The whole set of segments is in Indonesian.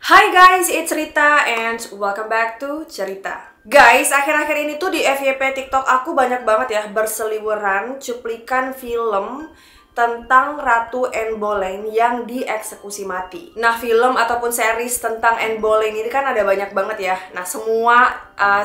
Hai guys, it's Rita and welcome back to Cerita. Guys, akhir-akhir ini tuh di FYP TikTok aku banyak banget ya berseliweran cuplikan film tentang Ratu Anne Boleyn yang dieksekusi mati. Nah, film ataupun series tentang Anne Boleyn ini kan ada banyak banget ya. Nah, semua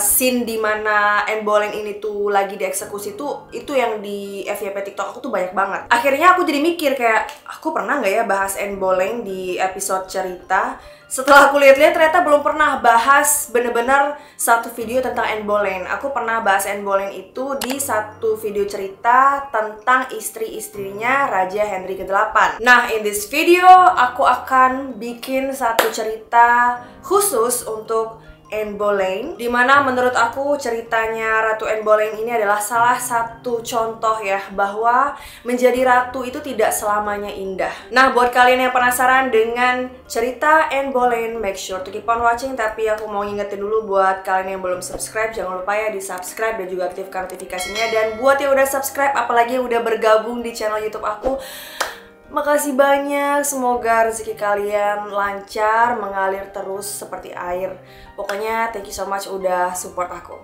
scene dimana Anne Boleyn ini tuh lagi dieksekusi tuh itu yang di FYP TikTok aku tuh banyak banget. Akhirnya aku jadi mikir kayak, aku pernah nggak ya bahas Anne Boleyn di episode cerita? Setelah aku lihat-lihat ternyata belum pernah bahas bener-bener satu video tentang Anne Boleyn. Aku pernah bahas Anne Boleyn itu di satu video cerita tentang istri-istrinya Raja Henry ke-8. Nah, in this video aku akan bikin satu cerita khusus untuk Anne Boleyn, dimana menurut aku ceritanya Ratu Anne Boleyn ini adalah salah satu contoh ya bahwa menjadi ratu itu tidak selamanya indah. Nah, buat kalian yang penasaran dengan cerita Anne Boleyn, make sure to keep on watching. Tapi aku mau ngingetin dulu buat kalian yang belum subscribe, jangan lupa ya di subscribe dan juga aktifkan notifikasinya. Dan buat yang udah subscribe, apalagi yang udah bergabung di channel YouTube aku, makasih banyak, semoga rezeki kalian lancar, mengalir terus seperti air. Pokoknya thank you so much udah support aku.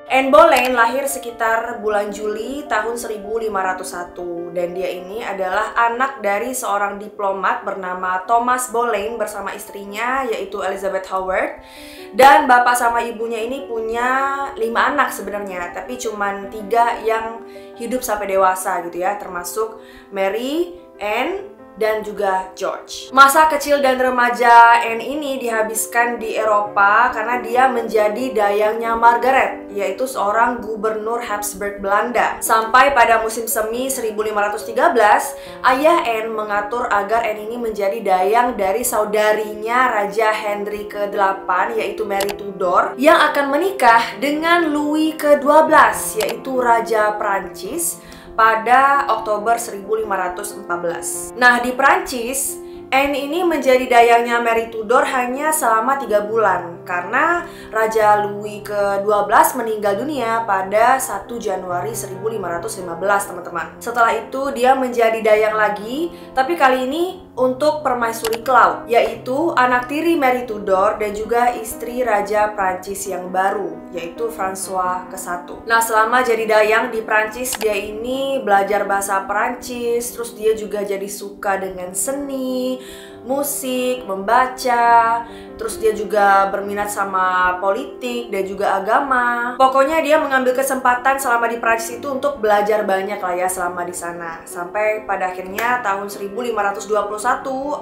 Anne Boleyn lahir sekitar bulan Juli tahun 1501 dan dia ini adalah anak dari seorang diplomat bernama Thomas Boleyn bersama istrinya yaitu Elizabeth Howard. Dan bapak sama ibunya ini punya 5 anak sebenarnya, tapi cuman 3 yang hidup sampai dewasa gitu ya, termasuk Mary, Anne, dan juga George. Masa kecil dan remaja Anne ini dihabiskan di Eropa karena dia menjadi dayangnya Margaret, yaitu seorang gubernur Habsburg Belanda. Sampai pada musim semi 1513, ayah Anne mengatur agar Anne ini menjadi dayang dari saudarinya Raja Henry ke-8, yaitu Mary Tudor, yang akan menikah dengan Louis ke-12, yaitu Raja Prancis, pada Oktober 1514. Nah, di Prancis, Anne ini menjadi dayangnya Mary Tudor hanya selama 3 bulan karena Raja Louis ke-12 meninggal dunia pada 1 Januari 1515, teman-teman. Setelah itu dia menjadi dayang lagi, tapi kali ini untuk permaisuri Claude, yaitu anak tiri Mary Tudor dan juga istri Raja Prancis yang baru, yaitu François ke-1. Nah, selama jadi dayang di Prancis, dia ini belajar bahasa Prancis, terus dia juga jadi suka dengan seni, musik, membaca, terus dia juga berminat sama politik dan juga agama. Pokoknya dia mengambil kesempatan selama di Prancis itu untuk belajar banyak lah ya selama di sana. Sampai pada akhirnya tahun 1521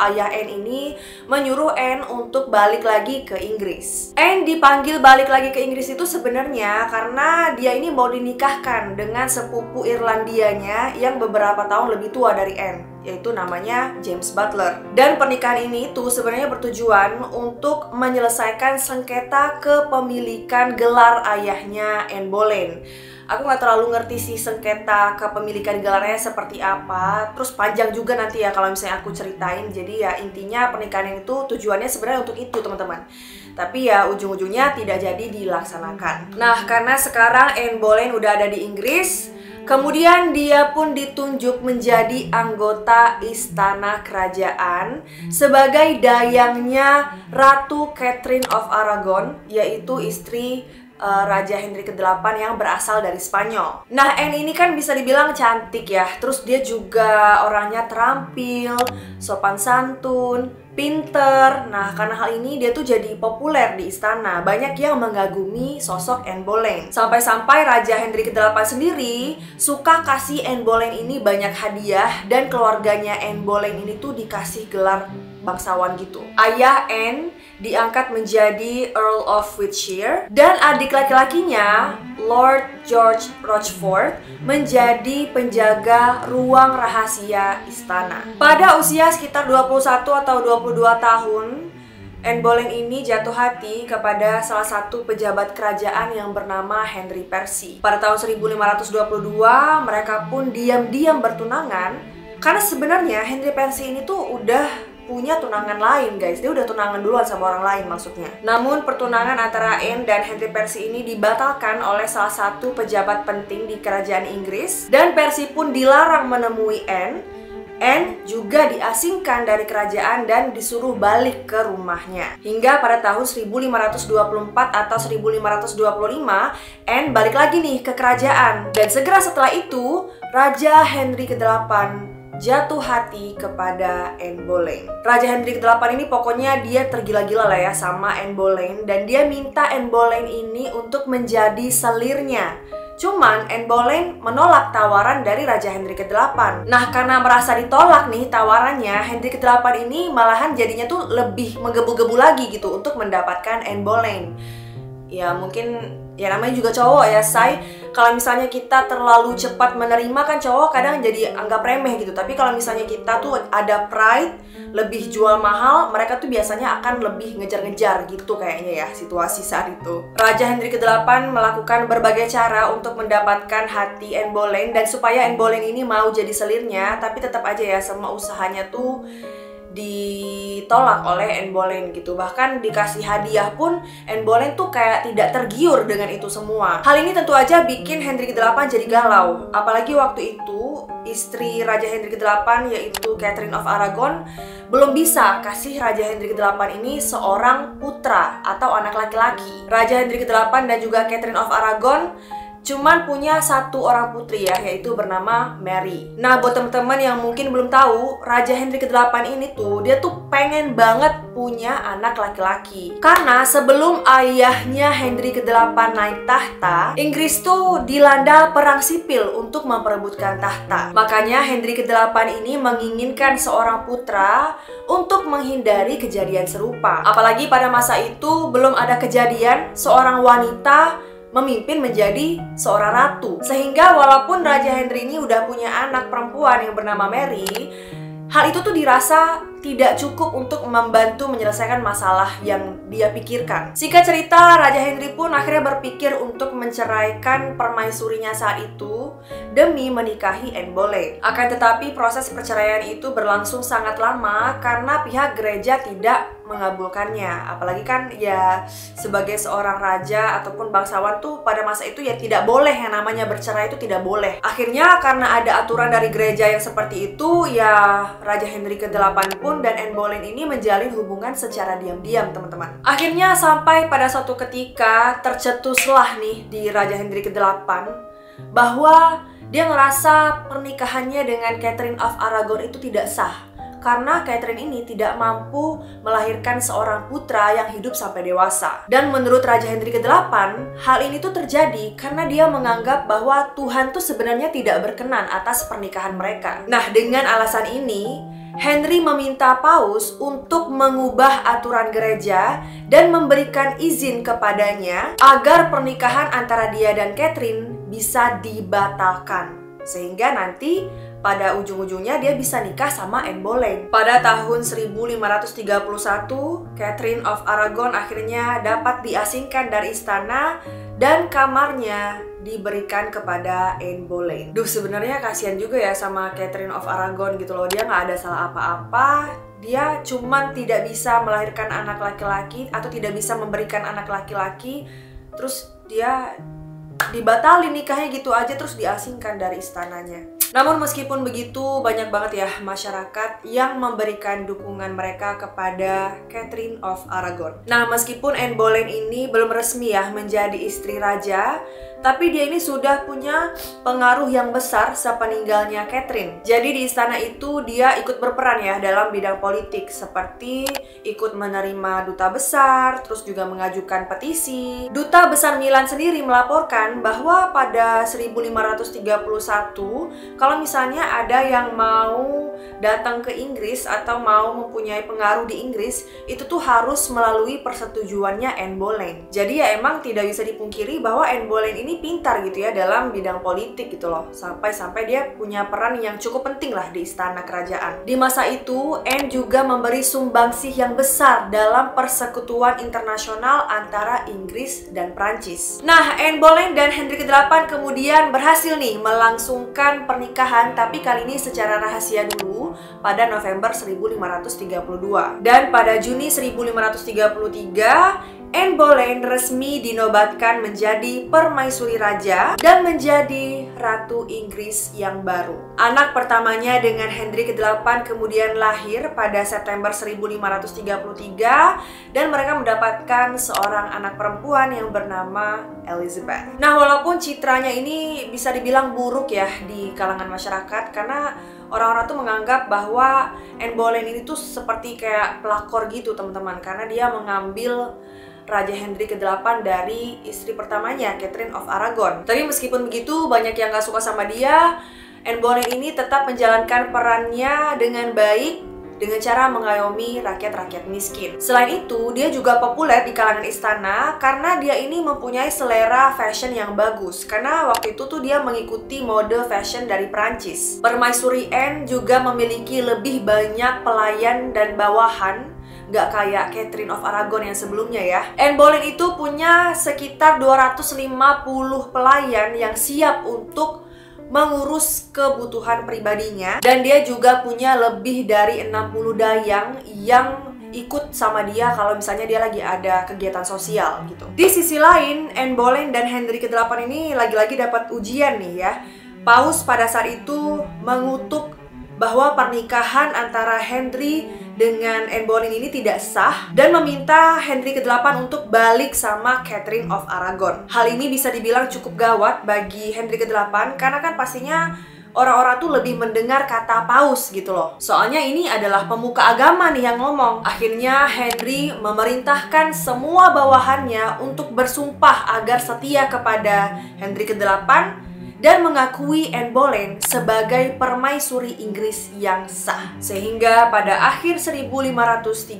ayah Anne ini menyuruh Anne untuk balik lagi ke Inggris. Anne dipanggil balik lagi ke Inggris itu sebenarnya karena dia ini mau dinikahkan dengan sepupu Irlandianya yang beberapa tahun lebih tua dari Anne, yaitu namanya James Butler. Dan pernikahan ini tuh sebenarnya bertujuan untuk menyelesaikan sengketa kepemilikan gelar ayahnya Anne Boleyn. Aku nggak terlalu ngerti sih sengketa kepemilikan gelarnya seperti apa. Terus panjang juga nanti ya kalau misalnya aku ceritain. Jadi ya intinya pernikahan ini tuh tujuannya sebenarnya untuk itu, teman-teman. Tapi ya ujung-ujungnya tidak jadi dilaksanakan. Nah, karena sekarang Anne Boleyn udah ada di Inggris, kemudian dia pun ditunjuk menjadi anggota istana kerajaan sebagai dayangnya Ratu Catherine of Aragon, yaitu istri Raja Henry ke-8 yang berasal dari Spanyol. Nah, Anne ini kan bisa dibilang cantik ya. Terus dia juga orangnya terampil, sopan santun, pinter. Nah, karena hal ini dia tuh jadi populer di istana. Banyak yang mengagumi sosok Anne Boleyn. Sampai-sampai Raja Henry ke-8 sendiri suka kasih Anne Boleyn ini banyak hadiah. Dan keluarganya Anne Boleyn ini tuh dikasih gelar bangsawan gitu. Ayah Anne diangkat menjadi Earl of Wiltshire dan adik laki-lakinya Lord George Rochford menjadi penjaga ruang rahasia istana. Pada usia sekitar 21 atau 22 tahun, Anne Boleyn ini jatuh hati kepada salah satu pejabat kerajaan yang bernama Henry Percy. Pada tahun 1522, mereka pun diam-diam bertunangan karena sebenarnya Henry Percy ini tuh udah punya tunangan lain, guys. Dia udah tunangan duluan sama orang lain maksudnya. Namun pertunangan antara Anne dan Henry Percy ini dibatalkan oleh salah satu pejabat penting di kerajaan Inggris, dan Percy pun dilarang menemui Anne Anne juga diasingkan dari kerajaan dan disuruh balik ke rumahnya. Hingga pada tahun 1524 atau 1525, Anne balik lagi nih ke kerajaan. Dan segera setelah itu, Raja Henry ke-8 jatuh hati kepada Anne Boleyn. Raja Henry ke-8 ini pokoknya dia tergila-gila lah ya sama Anne Boleyn, dan dia minta Anne Boleyn ini untuk menjadi selirnya. Cuman Anne Boleyn menolak tawaran dari Raja Henry ke-8. Nah, karena merasa ditolak nih tawarannya, Henry ke-8 ini malahan jadinya tuh lebih menggebu-gebu lagi gitu untuk mendapatkan Anne Boleyn. Ya mungkin ya namanya juga cowok ya, say. Kalau misalnya kita terlalu cepat menerima kan cowok kadang jadi anggap remeh gitu. Tapi kalau misalnya kita tuh ada pride, lebih jual mahal, mereka tuh biasanya akan lebih ngejar-ngejar gitu kayaknya ya situasi saat itu. Raja Henry ke-8 melakukan berbagai cara untuk mendapatkan hati Anne Boleyn dan supaya Anne Boleyn ini mau jadi selirnya, tapi tetap aja ya semua usahanya tuh ditolak oleh Anne Boleyn gitu. Bahkan dikasih hadiah pun Anne Boleyn tuh kayak tidak tergiur dengan itu semua. Hal ini tentu aja bikin Henry ke-8 jadi galau. Apalagi waktu itu istri Raja Henry ke-8 yaitu Catherine of Aragon belum bisa kasih Raja Henry ke-8 ini seorang putra atau anak laki-laki. Raja Henry ke-8 dan juga Catherine of Aragon cuman punya satu orang putri ya, yaitu bernama Mary. Nah, buat teman-teman yang mungkin belum tahu, Raja Henry ke-8 ini tuh, dia tuh pengen banget punya anak laki-laki. Karena sebelum ayahnya Henry ke-8 naik tahta, Inggris tuh dilanda perang sipil untuk memperebutkan tahta. Makanya Henry ke-8 ini menginginkan seorang putra untuk menghindari kejadian serupa. Apalagi pada masa itu belum ada kejadian seorang wanita memimpin menjadi seorang ratu. Sehingga walaupun Raja Henry ini udah punya anak perempuan yang bernama Mary, hal itu tuh dirasa tidak cukup untuk membantu menyelesaikan masalah yang dia pikirkan. Singkat cerita, Raja Henry pun akhirnya berpikir untuk menceraikan permaisurinya saat itu demi menikahi Anne Boleyn. Akan tetapi proses perceraian itu berlangsung sangat lama karena pihak gereja tidak mengabulkannya. Apalagi kan ya sebagai seorang raja ataupun bangsawan tuh pada masa itu ya tidak boleh yang namanya bercerai, itu tidak boleh. Akhirnya karena ada aturan dari gereja yang seperti itu, ya Raja Henry ke-8 pun dan Anne Boleyn ini menjalin hubungan secara diam-diam, teman-teman. Akhirnya sampai pada suatu ketika tercetuslah nih di Raja Henry ke-8 bahwa dia ngerasa pernikahannya dengan Catherine of Aragon itu tidak sah. Karena Catherine ini tidak mampu melahirkan seorang putra yang hidup sampai dewasa. Dan menurut Raja Henry ke-8, hal ini tuh terjadi karena dia menganggap bahwa Tuhan tuh sebenarnya tidak berkenan atas pernikahan mereka. Nah, dengan alasan ini, Henry meminta Paus untuk mengubah aturan gereja dan memberikan izin kepadanya agar pernikahan antara dia dan Catherine bisa dibatalkan. Sehingga nanti pada ujung-ujungnya dia bisa nikah sama Anne Boleyn. Pada tahun 1531, Catherine of Aragon akhirnya dapat diasingkan dari istana dan kamarnya diberikan kepada Anne Boleyn. Duh, sebenarnya kasihan juga ya sama Catherine of Aragon gitu loh. Dia nggak ada salah apa-apa. Dia cuman tidak bisa melahirkan anak laki-laki atau tidak bisa memberikan anak laki-laki. Terus dia dibatalin nikahnya gitu aja, terus diasingkan dari istananya. Namun meskipun begitu, banyak banget ya masyarakat yang memberikan dukungan mereka kepada Catherine of Aragon. Nah, meskipun Anne Boleyn ini belum resmi ya menjadi istri raja, tapi dia ini sudah punya pengaruh yang besar sepeninggalnya Catherine. Jadi di istana itu dia ikut berperan ya dalam bidang politik, seperti ikut menerima duta besar, terus juga mengajukan petisi. Duta besar Milan sendiri melaporkan bahwa pada 1531 kalau misalnya ada yang mau datang ke Inggris atau mau mempunyai pengaruh di Inggris, itu tuh harus melalui persetujuannya Anne Boleyn. Jadi ya emang tidak bisa dipungkiri bahwa Anne Boleyn ini pintar gitu ya dalam bidang politik gitu loh. Sampai-sampai dia punya peran yang cukup penting lah di istana kerajaan. Di masa itu, Anne juga memberi sumbangsih yang besar dalam persekutuan internasional antara Inggris dan Prancis. Nah, Anne Boleyn dan Henry ke-8 kemudian berhasil nih melangsungkan pernikahan, tapi kali ini secara rahasia dulu. pada November 1532. Dan pada Juni 1533, Anne Boleyn resmi dinobatkan menjadi permaisuri raja dan menjadi Ratu Inggris yang baru. Anak pertamanya dengan Henry ke-8 kemudian lahir pada September 1533 dan mereka mendapatkan seorang anak perempuan yang bernama Elizabeth. Nah, walaupun citranya ini bisa dibilang buruk ya di kalangan masyarakat karena orang-orang tuh menganggap bahwa Anne Boleyn ini tuh seperti kayak pelakor gitu teman-teman, karena dia mengambil Raja Henry ke-8 dari istri pertamanya, Catherine of Aragon. Tapi meskipun begitu, banyak yang gak suka sama dia. Anne Boleyn ini tetap menjalankan perannya dengan baik dengan cara mengayomi rakyat-rakyat miskin. Selain itu, dia juga populer di kalangan istana karena dia ini mempunyai selera fashion yang bagus. Karena waktu itu tuh dia mengikuti mode fashion dari Prancis. Permaisuri Anne juga memiliki lebih banyak pelayan dan bawahan, nggak kayak Catherine of Aragon yang sebelumnya ya. Anne Boleyn itu punya sekitar 250 pelayan yang siap untuk mengurus kebutuhan pribadinya. Dan dia juga punya lebih dari 60 dayang yang ikut sama dia kalau misalnya dia lagi ada kegiatan sosial gitu. Di sisi lain, Anne Boleyn dan Henry ke-8 ini lagi-lagi dapat ujian nih ya. Paus pada saat itu mengutuk bahwa pernikahan antara Henry dengan Anne Boleyn ini tidak sah dan meminta Henry ke-8 untuk balik sama Catherine of Aragon. Hal ini bisa dibilang cukup gawat bagi Henry ke-8 karena kan pastinya orang-orang tuh lebih mendengar kata paus gitu loh. Soalnya ini adalah pemuka agama nih yang ngomong. Akhirnya Henry memerintahkan semua bawahannya untuk bersumpah agar setia kepada Henry ke-8 dan mengakui Anne Boleyn sebagai permaisuri Inggris yang sah. Sehingga pada akhir 1534,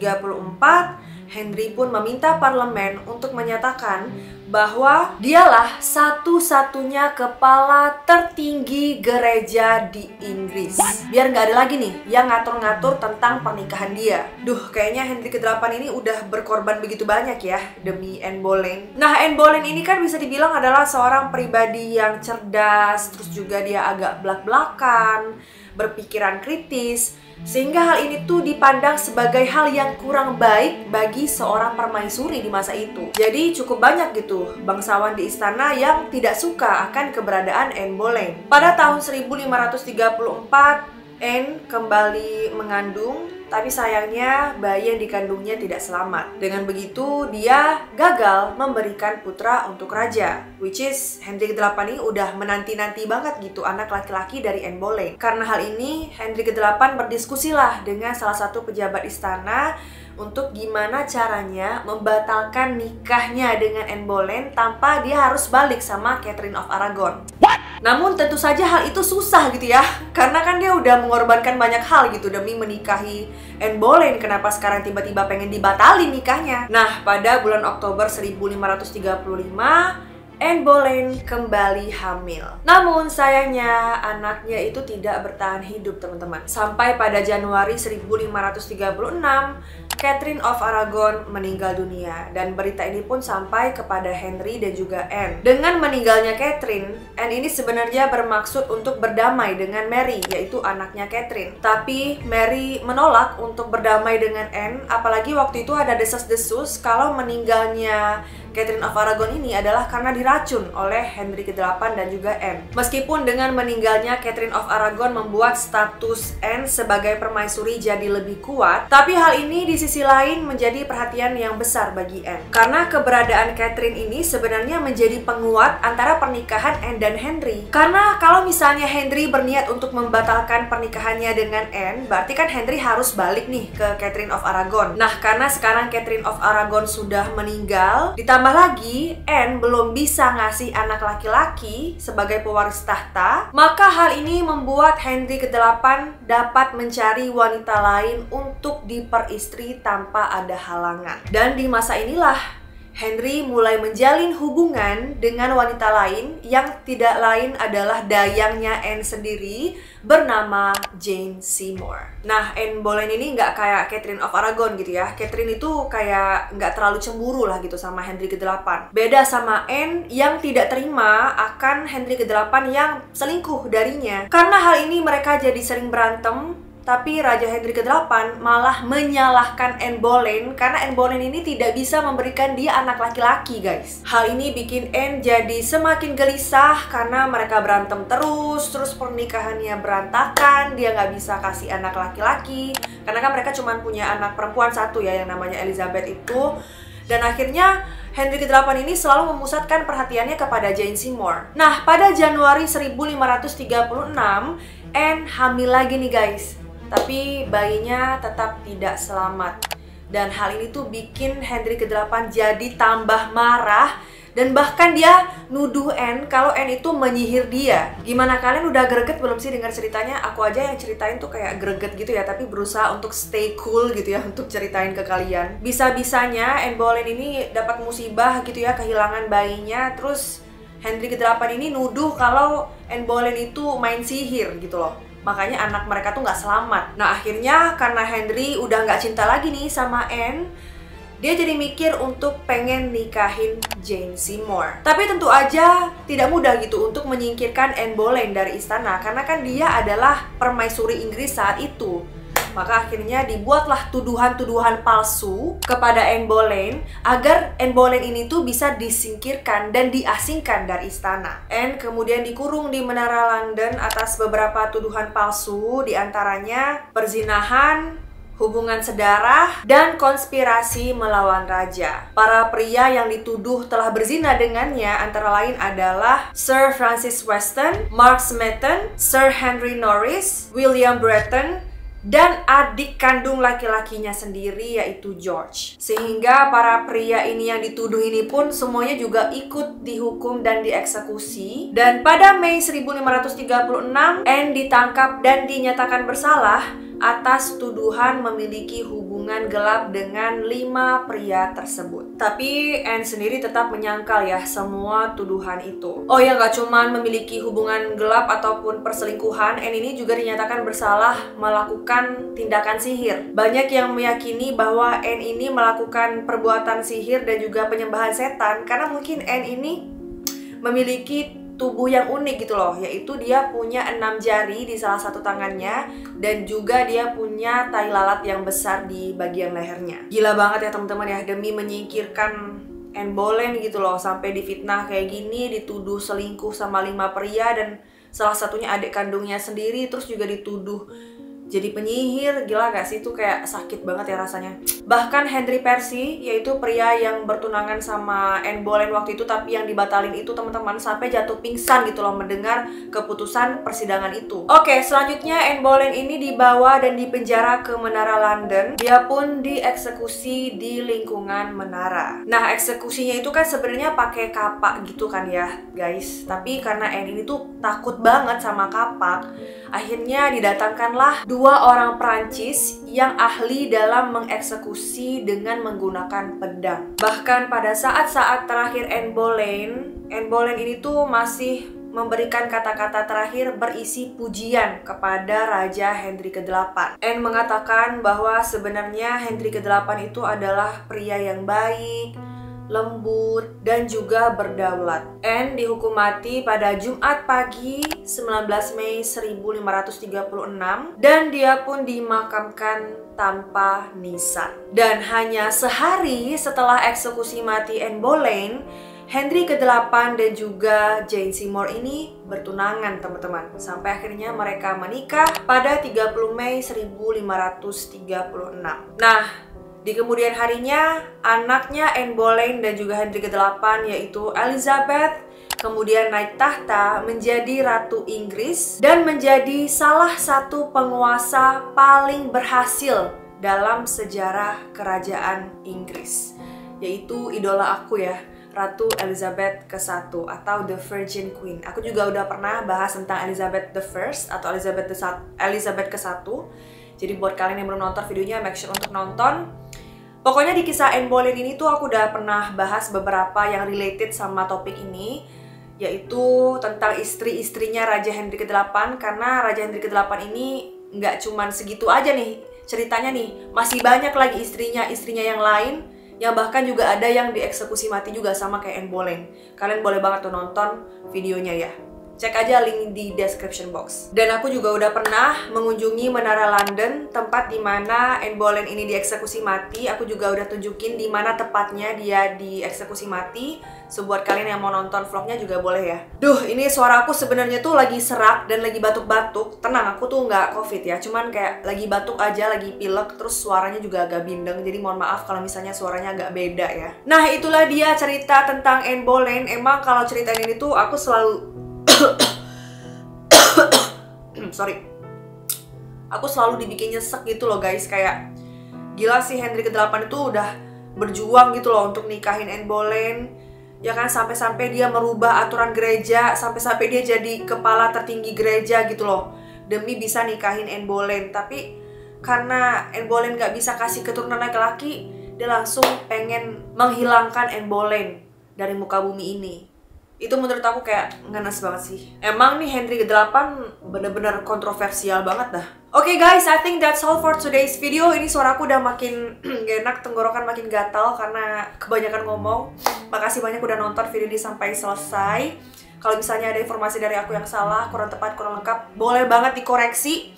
Henry pun meminta parlemen untuk menyatakan bahwa dialah satu-satunya kepala tertinggi gereja di Inggris. Biar nggak ada lagi nih yang ngatur-ngatur tentang pernikahan dia. Duh, kayaknya Henry ke-8 ini udah berkorban begitu banyak ya demi Anne Boleyn. Nah, Anne Boleyn ini kan bisa dibilang adalah seorang pribadi yang cerdas, terus juga dia agak blak-blakan, berpikiran kritis, sehingga hal ini tuh dipandang sebagai hal yang kurang baik bagi seorang permaisuri di masa itu. Jadi cukup banyak gitu bangsawan di istana yang tidak suka akan keberadaan Anne Boleyn. Pada tahun 1534, Anne kembali mengandung, tapi sayangnya bayi yang dikandungnya tidak selamat. Dengan begitu, dia gagal memberikan putra untuk raja, which is Henry ke-8 ini udah menanti-nanti banget gitu anak laki-laki dari Anne Boleyn. Karena hal ini, Henry ke-8 berdiskusilah dengan salah satu pejabat istana untuk gimana caranya membatalkan nikahnya dengan Anne Boleyn tanpa dia harus balik sama Catherine of Aragon. Namun tentu saja hal itu susah gitu ya, karena kan dia udah mengorbankan banyak hal gitu demi menikahi Anne Boleyn. Kenapa sekarang tiba-tiba pengen dibatalin nikahnya? Nah, pada bulan Oktober 1535, Anne Boleyn kembali hamil. Namun sayangnya anaknya itu tidak bertahan hidup teman-teman. Sampai pada Januari 1536, Catherine of Aragon meninggal dunia. Dan berita ini pun sampai kepada Henry dan juga Anne. Dengan meninggalnya Catherine, Anne ini sebenarnya bermaksud untuk berdamai dengan Mary, yaitu anaknya Catherine. Tapi Mary menolak untuk berdamai dengan Anne, apalagi waktu itu ada desas-desus kalau meninggalnya Catherine of Aragon ini adalah karena diracun oleh Henry ke-8 dan juga Anne. Meskipun dengan meninggalnya Catherine of Aragon membuat status Anne sebagai permaisuri jadi lebih kuat, tapi hal ini di sisi lain menjadi perhatian yang besar bagi Anne. Karena keberadaan Catherine ini sebenarnya menjadi penguat antara pernikahan Anne dan Henry. Karena kalau misalnya Henry berniat untuk membatalkan pernikahannya dengan Anne, berarti kan Henry harus balik nih ke Catherine of Aragon. Nah, karena sekarang Catherine of Aragon sudah meninggal, ditambah lagi Anne belum bisa ngasih anak laki-laki sebagai pewaris tahta, maka hal ini membuat Henry ke-8 dapat mencari wanita lain untuk diperistri tanpa ada halangan. Dan di masa inilah Henry mulai menjalin hubungan dengan wanita lain yang tidak lain adalah dayangnya Anne sendiri bernama Jane Seymour. Nah, Anne Boleyn ini nggak kayak Catherine of Aragon gitu ya. Catherine itu kayak nggak terlalu cemburu lah gitu sama Henry ke-8. Beda sama Anne yang tidak terima akan Henry ke-8 yang selingkuh darinya. Karena hal ini mereka jadi sering berantem. Tapi Raja Henry ke-8 malah menyalahkan Anne Boleyn karena Anne Boleyn ini tidak bisa memberikan dia anak laki-laki, guys. Hal ini bikin Anne jadi semakin gelisah karena mereka berantem terus pernikahannya berantakan, dia nggak bisa kasih anak laki-laki. Karena kan mereka cuma punya anak perempuan satu ya, yang namanya Elizabeth itu. Dan akhirnya Henry ke-8 ini selalu memusatkan perhatiannya kepada Jane Seymour. Nah, pada Januari 1536, Anne hamil lagi nih, guys. Tapi bayinya tetap tidak selamat. Dan hal ini tuh bikin Henry ke-8 jadi tambah marah. Dan bahkan dia nuduh Anne kalau Anne itu menyihir dia. Gimana, kalian udah greget belum sih dengar ceritanya? Aku aja yang ceritain tuh kayak greget gitu ya, tapi berusaha untuk stay cool gitu ya untuk ceritain ke kalian. Bisa-bisanya Anne Boleyn ini dapat musibah gitu ya, kehilangan bayinya. Terus Henry ke-8 ini nuduh kalau Anne Boleyn itu main sihir gitu loh. Makanya anak mereka tuh nggak selamat. Nah, akhirnya karena Henry udah nggak cinta lagi nih sama Anne, dia jadi mikir untuk pengen nikahin Jane Seymour. Tapi tentu aja tidak mudah gitu untuk menyingkirkan Anne Boleyn dari istana, karena kan dia adalah permaisuri Inggris saat itu. Maka akhirnya dibuatlah tuduhan-tuduhan palsu kepada Anne Boleyn agar Anne Boleyn ini tuh bisa disingkirkan dan diasingkan dari istana. Anne kemudian dikurung di Menara London atas beberapa tuduhan palsu, diantaranya perzinahan, hubungan sedarah, dan konspirasi melawan raja. Para pria yang dituduh telah berzina dengannya antara lain adalah Sir Francis Weston, Mark Smeaton, Sir Henry Norris, William Brereton, dan adik kandung laki-lakinya sendiri yaitu George. Sehingga para pria ini yang dituduh ini pun semuanya juga ikut dihukum dan dieksekusi. Dan pada Mei 1536, Anne ditangkap dan dinyatakan bersalah atas tuduhan memiliki hubungan gelap dengan 5 pria tersebut. Tapi Anne sendiri tetap menyangkal ya semua tuduhan itu. Oh ya, nggak cuman memiliki hubungan gelap ataupun perselingkuhan, Anne ini juga dinyatakan bersalah melakukan tindakan sihir. Banyak yang meyakini bahwa Anne ini melakukan perbuatan sihir dan juga penyembahan setan karena mungkin Anne ini memiliki tubuh yang unik gitu loh, yaitu dia punya 6 jari di salah satu tangannya dan juga dia punya tai lalat yang besar di bagian lehernya. Gila banget ya teman-teman ya, demi menyingkirkan Anne Boleyn gitu loh, sampai difitnah kayak gini, dituduh selingkuh sama 5 pria dan salah satunya adik kandungnya sendiri, terus juga dituduh jadi penyihir. Gila gak sih? Itu kayak sakit banget ya rasanya. Bahkan Henry Percy, yaitu pria yang bertunangan sama Anne Boleyn waktu itu tapi yang dibatalin itu teman-teman, sampai jatuh pingsan gitu loh mendengar keputusan persidangan itu. Oke, selanjutnya Anne Boleyn ini dibawa dan dipenjara ke Menara London. Dia pun dieksekusi di lingkungan menara. Nah, eksekusinya itu kan sebenarnya pakai kapak gitu kan ya guys. Tapi karena Anne ini tuh takut banget sama kapak, akhirnya didatangkanlah 2 orang Prancis yang ahli dalam mengeksekusi dengan menggunakan pedang. Bahkan pada saat-saat terakhir Anne Boleyn ini tuh masih memberikan kata-kata terakhir berisi pujian kepada Raja Henry ke-8. Anne mengatakan bahwa sebenarnya Henry ke-8 itu adalah pria yang baik, lembut, dan juga berdaulat. Anne dihukum mati pada Jumat pagi 19 Mei 1536 dan dia pun dimakamkan tanpa nisan. Dan hanya sehari setelah eksekusi mati Anne Boleyn, Henry ke-8 dan juga Jane Seymour ini bertunangan teman-teman. Sampai akhirnya mereka menikah pada 30 Mei 1536. Nah, di kemudian harinya, anaknya Anne Boleyn dan juga Henry ke-8 yaitu Elizabeth kemudian naik tahta menjadi Ratu Inggris dan menjadi salah satu penguasa paling berhasil dalam sejarah kerajaan Inggris. Yaitu idola aku ya, Ratu Elizabeth ke-1 atau The Virgin Queen. Aku juga udah pernah bahas tentang Elizabeth the First atau Elizabeth ke-1. Jadi buat kalian yang belum nonton videonya, make sure untuk nonton. Pokoknya di kisah Anne Boleyn ini tuh aku udah pernah bahas beberapa yang related sama topik ini, yaitu tentang istri-istrinya Raja Henry ke-8. Karena Raja Henry ke-8 ini nggak cuman segitu aja nih ceritanya nih, masih banyak lagi istrinya yang lain, yang bahkan juga ada yang dieksekusi mati juga sama kayak Anne Boleyn. Kalian boleh banget tuh nonton videonya ya. Cek aja link di description box. Dan aku juga udah pernah mengunjungi Menara London, tempat dimana Anne Boleyn ini dieksekusi mati. Aku juga udah tunjukin di mana tepatnya dia dieksekusi mati. So buat kalian yang mau nonton vlognya juga boleh ya. Duh, ini suara aku sebenarnya tuh lagi serak dan lagi batuk-batuk. Tenang, aku tuh nggak covid ya, cuman kayak lagi batuk aja, lagi pilek, terus suaranya juga agak bindeng. Jadi mohon maaf kalau misalnya suaranya agak beda ya. Nah, itulah dia cerita tentang Anne Boleyn. Emang kalau cerita ini tuh aku selalu sorry, aku selalu dibikin nyesek gitu loh guys. Kayak gila sih, Henry ke-8 itu udah berjuang gitu loh untuk nikahin Anne Boleyn, ya kan, sampai-sampai dia merubah aturan gereja, sampai-sampai dia jadi kepala tertinggi gereja gitu loh, demi bisa nikahin Anne Boleyn. Tapi karena Anne Boleyn gak bisa kasih keturunan laki-laki, dia langsung pengen menghilangkan Anne Boleyn dari muka bumi ini. Itu menurut aku kayak ngenes banget sih. Emang nih Henry ke-8 bener-bener kontroversial banget dah. Oke guys, I think that's all for today's video. Ini suaraku udah makin gak enak, tenggorokan makin gatal karena kebanyakan ngomong. Makasih banyak udah nonton video ini sampai selesai. Kalau misalnya ada informasi dari aku yang salah, kurang tepat, kurang lengkap, boleh banget dikoreksi.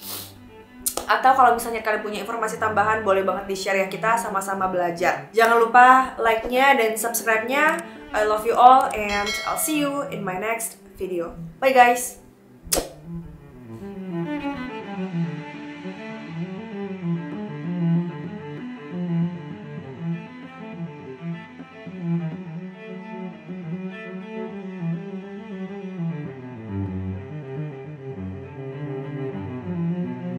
Atau kalau misalnya kalian punya informasi tambahan, boleh banget di-share ya, kita sama-sama belajar. Jangan lupa like-nya dan subscribe-nya. I love you all and I'll see you in my next video. Bye guys!